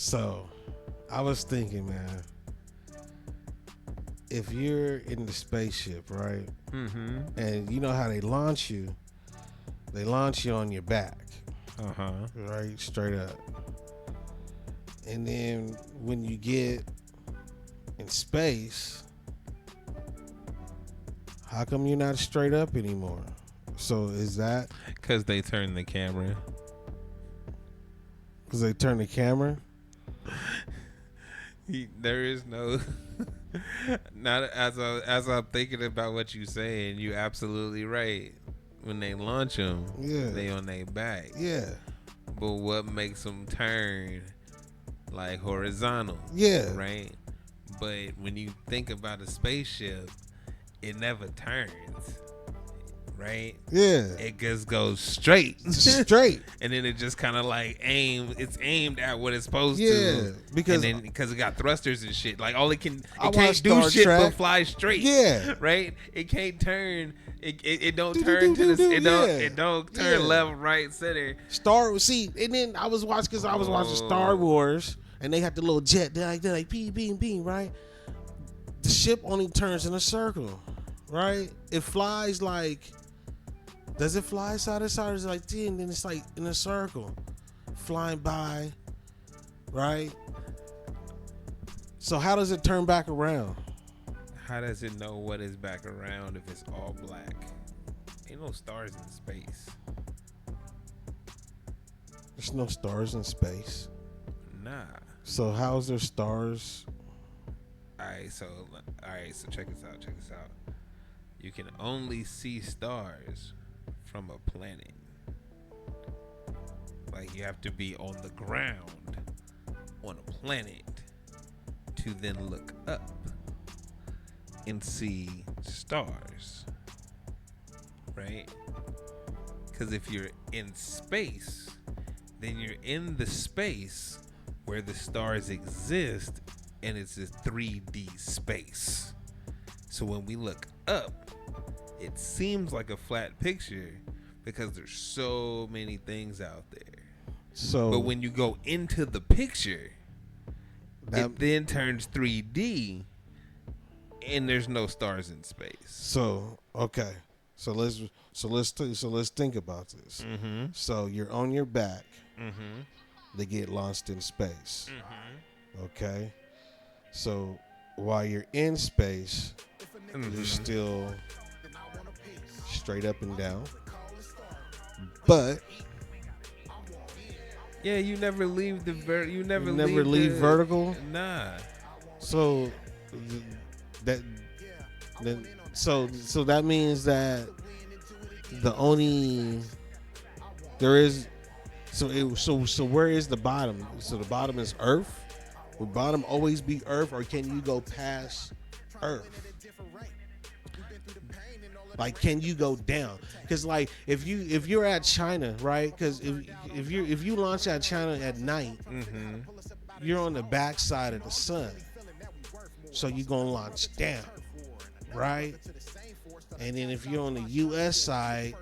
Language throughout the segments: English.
So, I was thinking, man, if you're in the spaceship, right, and you know how they launch you on your back, right, straight up, and then when you get in space, how come you're not straight up anymore? So is that Because they turn the camera. because they turn the camera? There is no. Not as I'm thinking about what you saying. You absolutely right. When they launch them, Yeah. they on their back. Yeah. But what makes them turn like horizontal? Yeah. Right. But when you think about a spaceship, it never turns. Right? Yeah. It just goes straight. Straight. And then it just kind of like it's aimed at what it's supposed Yeah, to. because Because it got thrusters and shit. Like all it I can't watched do Star shit Trek. but fly straight. Yeah. Right? It can't turn. It don't Do, turn do, to the do, it do, don't yeah. it don't turn Yeah. left, right, center. And then I was watching Star Wars, and they had the little jet. They're like beam, beam, beam, right? The ship only turns in a circle, right? It flies like. Does it fly side to side? Or is it like, and then it's like in a circle, flying by, right? So how does it turn back around? How does it know what is back around if it's all black? Ain't no stars in space. There's no stars in space. Nah. So how's there stars? Alright, so check this out. You can only see stars from a planet. Like you have to be on the ground on a planet to then look up and see stars. Right? Because if you're in space, then you're in the space where the stars exist, and it's a 3D space. So when we look up, it seems like a flat picture because there's so many things out there. So, but when you go into the picture, it then turns 3D, and there's no stars in space. So okay, so let's think about this. Mm-hmm. So you're on your back. Mm-hmm. They get launched in space. Mm-hmm. Okay, so while you're in space, you're still straight up and down, but yeah, you never leave the you never leave vertical. Nah. So so that means that the only there is so where is the bottom? So the bottom is Earth. Will bottom always be Earth, or can you go past Earth? Like, can you go down? Because like if you're at China, right? Because if you launch at China at night, you're on the backside of the sun, so you're gonna launch down, right? And then if you're on the U.S. side,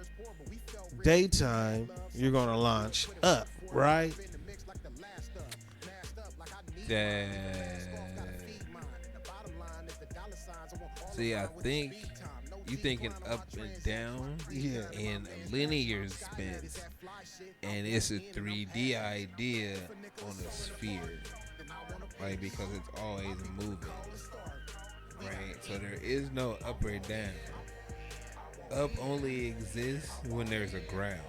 daytime, you're gonna launch up, right? See, I think you thinking up and down in a linear sense, and it's a 3D idea on a sphere, like because it's always moving, right? So there is no up or down. Up only exists when there's a ground.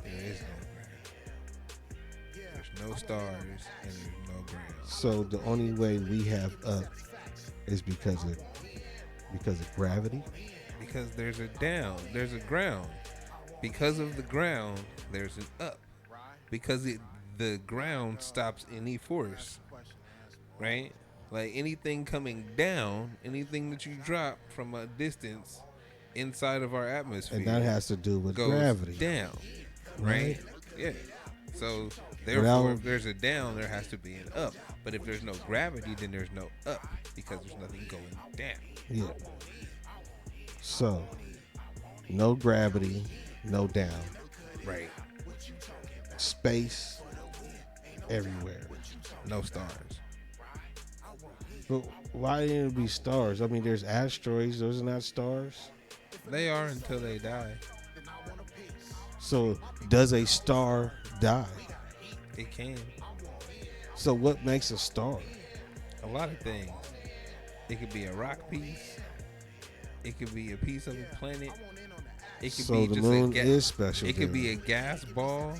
There is no ground. There's no stars and there's no ground. So the only way we have up is because of gravity. Because there's a down, there's a ground. Because of the ground, there's an up. Because the ground stops any force, right? Like anything coming down, anything that you drop from a distance inside of our atmosphere, and that has to do with goes gravity down, right? Yeah. So therefore, if there's a down, there has to be an up. But if there's no gravity, then there's no up because there's nothing going down. Yeah. So, no gravity, no down. Right. Space, everywhere. No stars. But why didn't it be stars? I mean, there's asteroids. Those are not stars. They are until they die. So does a star die? It can. So what makes a star? A lot of things. It could be a rock piece. It could be a piece of a planet. It could So be the just moon a gas. is special. It could be a then. gas ball.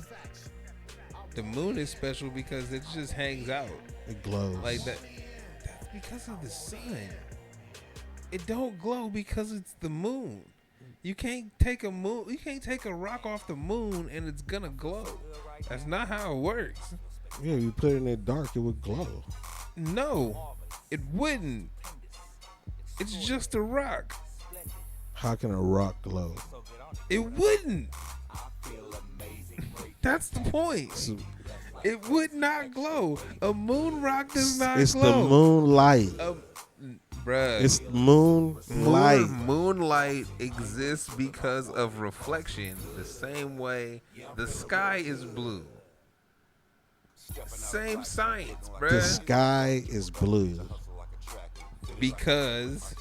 The moon is special because it just hangs out It glows. like that. That's because of the sun. It don't glow because it's the moon. You can't take a moon. You can't take a rock off the moon and it's gonna glow. That's not how it works. Yeah, you put it in the dark, it would glow. No, it wouldn't. It's just a rock. How can a rock glow? It wouldn't. That's the point. So It would not glow. A moon rock does not it's glow. the moonlight. Bruh. It's moonlight. Moonlight exists because of reflection. The same way the sky is blue. Same science, The bruh. sky is blue. Because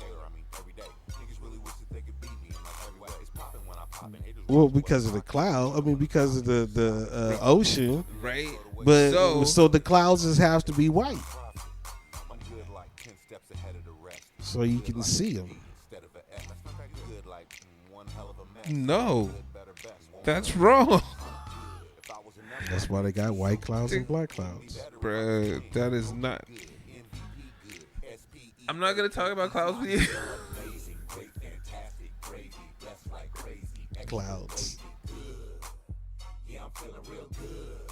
Well, because of the cloud. I mean, because of the ocean. right. But so so the clouds just have to be white, so you can see them. no, that's wrong, That's why they got white clouds and black clouds. bruh. That is not. I'm not gonna talk about clouds with you. Clouds. Yeah, I'm feeling real good.